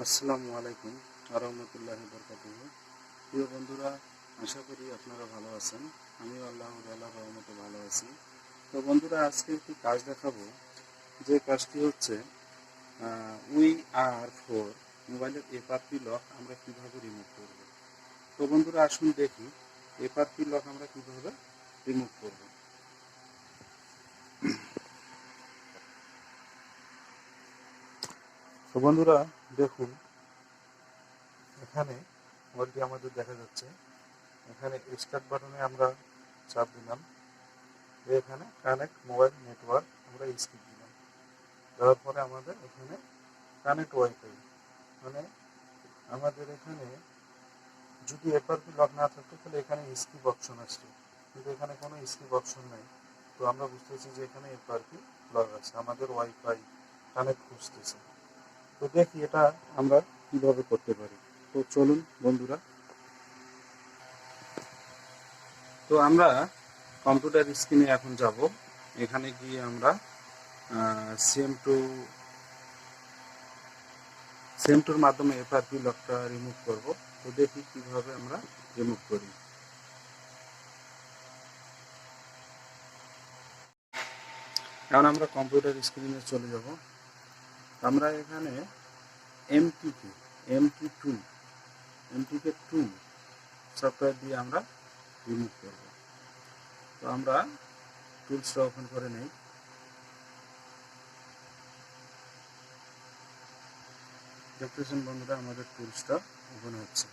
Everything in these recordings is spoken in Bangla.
আসসালামু আলাইকুম রহমতুল্লাহি বরকাতুহু। প্রিয় বন্ধুরা, আশা করি আপনারা ভালো আছেন। আমিও আল্লাহর রহমতে ভালো আছি। তো বন্ধুরা, আজকে একটি কাজ দেখাবো, যে কাজটি হচ্ছে R4 মোবাইলের FRP লক আমরা কিভাবে রিমুভ করব। তো বন্ধুরা, আসুন দেখি FRP লক আমরা কিভাবে রিমুভ করব। তো বন্ধুরা দেখুন, এখানে মোবাইলটি আমাদের দেখা যাচ্ছে। এখানে স্টার্ট বাটনে আমরা চাপ দিলাম, এখানে কানেক্ট মোবাইল নেটওয়ার্ক আমরা স্কিপ দিলাম। দেওয়ার পরে আমাদের এখানে কানেক্ট ওয়াইফাই, মানে আমাদের এখানে যদি এফআরপি লক না থাকতো তাহলে এখানে স্কিপ অপশন আসতো, কিন্তু এখানে কোনো স্কিপ অপশন নেই। তো আমরা বুঝতেছি যে এখানে এফআরপি লক আছে, আমাদের ওয়াইফাই কানেক্ট খুঁজতেছে। তো দেখি এটা আমরা কিভাবে করতে পারি। তো চলুন বন্ধুরা, তো আমরা কম্পিউটার স্ক্রিনে এখন যাব। এখানে গিয়ে আমরা সেম টুর মাধ্যমে এফআরপি লকটা রিমুভ করব। তো দেখি কিভাবে আমরা রিমুভ করি। এখন আমরা কম্পিউটার স্ক্রিনে চলে যাব। আমরা এখানে এমটিকে টু সফটওয়্যার দিয়ে আমরা রিমুভ করব। তো আমরা টুলসটা ওপেন করে নেই। দেখতেছেন বন্ধুরা, আমাদের টুলসটা ওপেন হচ্ছে।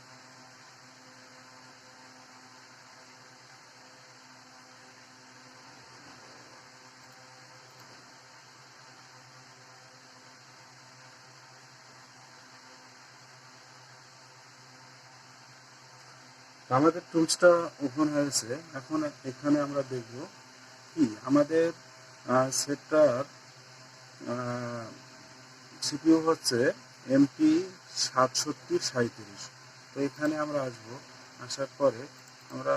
আমাদের টুলসটা ওপেন হয়েছে। এখন এখানে আমরা দেখব কি আমাদের সেটটার সিপিইউ হচ্ছে এমপি 6737। তো এখানে আমরা আসবো, আসার পরে আমরা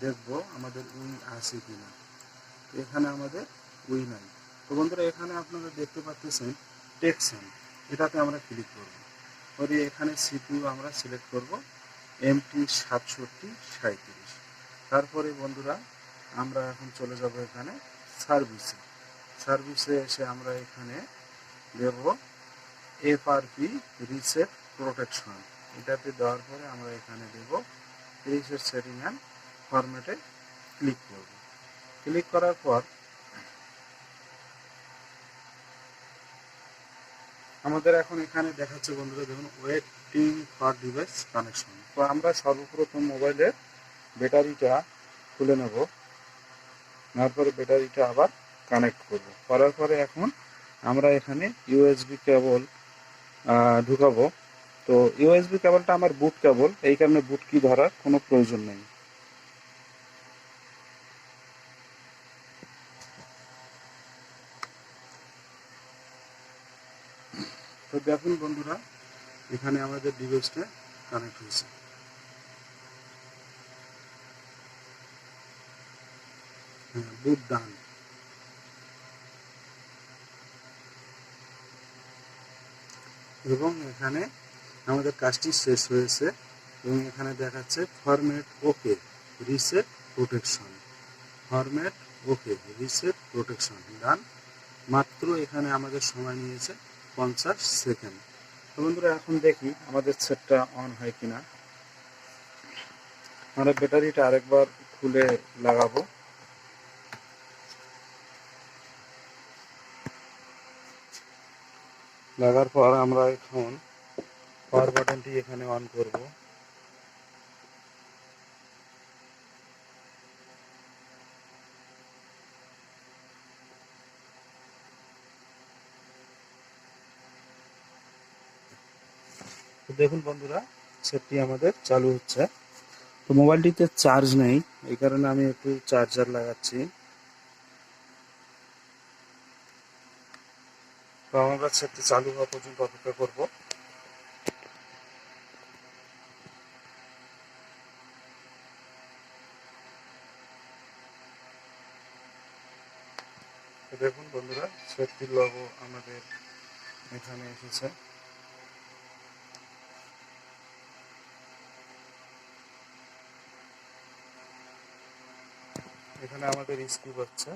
দেখব আমাদের উই আছে কিনা। তো এখানে আমাদের উই নাই। তো বন্ধুরা, এখানে আপনারা দেখতে পাচ্ছেন টেকশন, এটাতে আমরা ক্লিক করব। করে এখানে সিপিইউ আমরা সিলেক্ট করব এমটি 6737। তারপরে বন্ধুরা, আমরা এখন চলে যাব এখানে সার্ভিসে এসে আমরা এখানে দেব এফআরপি রিসেট প্রোটেকশন। এটাতে দেওয়ার পরে আমরা এখানে দেব রিসেট সেটিং অ্যান্ড ফরম্যাটে ক্লিক করব। ক্লিক করার পর আমাদের এখন এখানে দেখাচ্ছে বন্ধুরা, দেখুন ওয়েটিং ফর ডিভাইস কানেকশন। তো আমরা সর্বপ্রথম মোবাইলের ব্যাটারিটা খুলে নেব, নেওয়ার পরে ব্যাটারিটা আবার কানেক্ট করব। করার পরে এখন আমরা এখানে ইউএসবি কেবল ঢুকাবো। তো ইউএসবি কেবলটা আমার বুট কেবল, এই কারণে বুট কি ধরার কোনো প্রয়োজন নেই। তো দেখুন বন্ধুরা, এখানে আমাদের ডিভাইসটা কানেক্ট হয়েছে। হ্যাঁ, বুট ডান। এবং এখানে আমাদের কাজটি শেষ হয়েছে এবং এখানে দেখাচ্ছে ফরম্যাট ওকে রিসেট প্রোটেকশন। ফরম্যাট ওকে রিসেট প্রোটেকশন ডান। মাত্র এখানে আমাদের সময় নিয়েছে 50 সেকেন্ড। তো বন্ধুরা, এখন দেখি আমাদের সেটটা অন হয় কিনা। আমরা ব্যাটারিটা আরেকবার খুলে লাগাবো। লাগার পর আমরা এখন পাওয়ার বাটনটি এখানে অন করব। তো দেখুন বন্ধুরা, সেটটি আমাদের চালু হচ্ছে। তো মোবাইলটিতে চার্জ নেই, এই কারণে আমি একটু চার্জার লাগাচ্ছি। তো আমরা সেটটি চালু হওয়া পর্যন্ত অপেক্ষা করব। তো দেখুন বন্ধুরা, সেটটির লোগো আমাদের এখানে এসেছে। এখানে আমাদের স্কিপ হচ্ছে।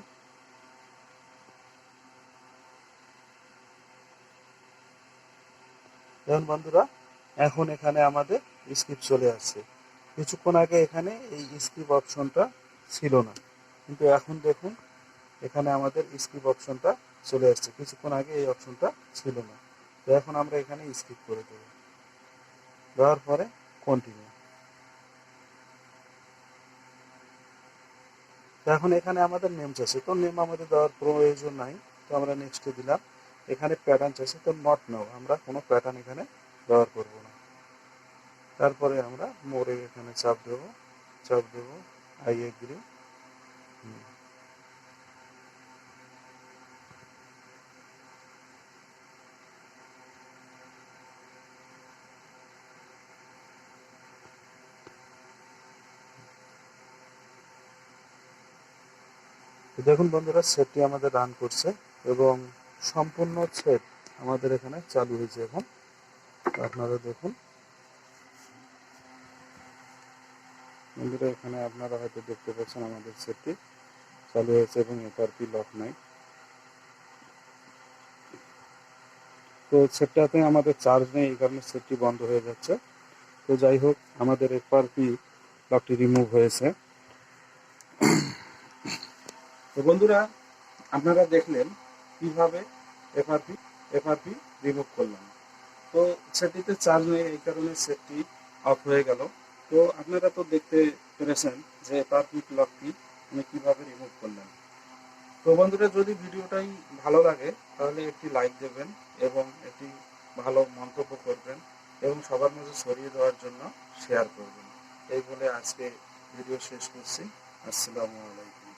দেখুন বন্ধুরা, এখন এখানে আমাদের স্কিপ চলে আসছে। কিছুক্ষণ আগে এখানে এই স্কিপ অপশনটা ছিল না, কিন্তু এখন দেখুন এখানে আমাদের স্কিপ অপশনটা চলে আসছে। কিছুক্ষণ আগে এই অপশনটা ছিল না। তো এখন আমরা এখানে স্কিপ করে দেব, দেওয়ার পরে কন্টিনিউ। তো এখন এখানে আমাদের নেম চাইছে, তো নেম আমাদের দেওয়ার প্রয়োজন নাই, তো আমরা নেক্সটে দিলাম। এখানে প্যাটার্ন চাইছে, তো নট নাও, আমরা কোনো প্যাটার্ন এখানে ব্যবহার করব না। তারপরে আমরা মোড়ে এখানে চাপ দেবো আই এগ্রি। দেখুন বন্ধুরা, সেটটি আমাদের রান করছে এবং সম্পূর্ণ সেট আমাদের এখানে চালু হয়েছে। এখন আপনারা দেখুন বন্ধুরা, এখানে আপনারা হয়তো দেখতে পাচ্ছেন আমাদের সেটটি চালু হয়েছে এবং এফআরপি লক নাই। তো সেটটাতে আমাদের চার্জ নেই, এই কারণে সেটটি বন্ধ হয়ে যাচ্ছে। তো যাই হোক, আমাদের এফআরপি লকটি রিমুভ হয়েছে। তো বন্ধুরা, আপনারা দেখলেন কিভাবে এফআরপি রিমুভ করলাম। তো সেটটিতে চার্জ নেই, এই কারণে সেটটি অফ হয়ে গেল। তো আপনারা তো দেখতে পেরেছেন যে এফআরপি লকটি আমি কিভাবে রিমুভ করলাম। তো বন্ধুরা, যদি ভিডিওটাই ভালো লাগে তাহলে একটি লাইক দেবেন এবং একটি ভালো মন্তব্য করবেন এবং সবার মাঝে ছড়িয়ে দেওয়ার জন্য শেয়ার করবেন। এই বলে আজকে ভিডিও শেষ করছি। আসসালামু আলাইকুম।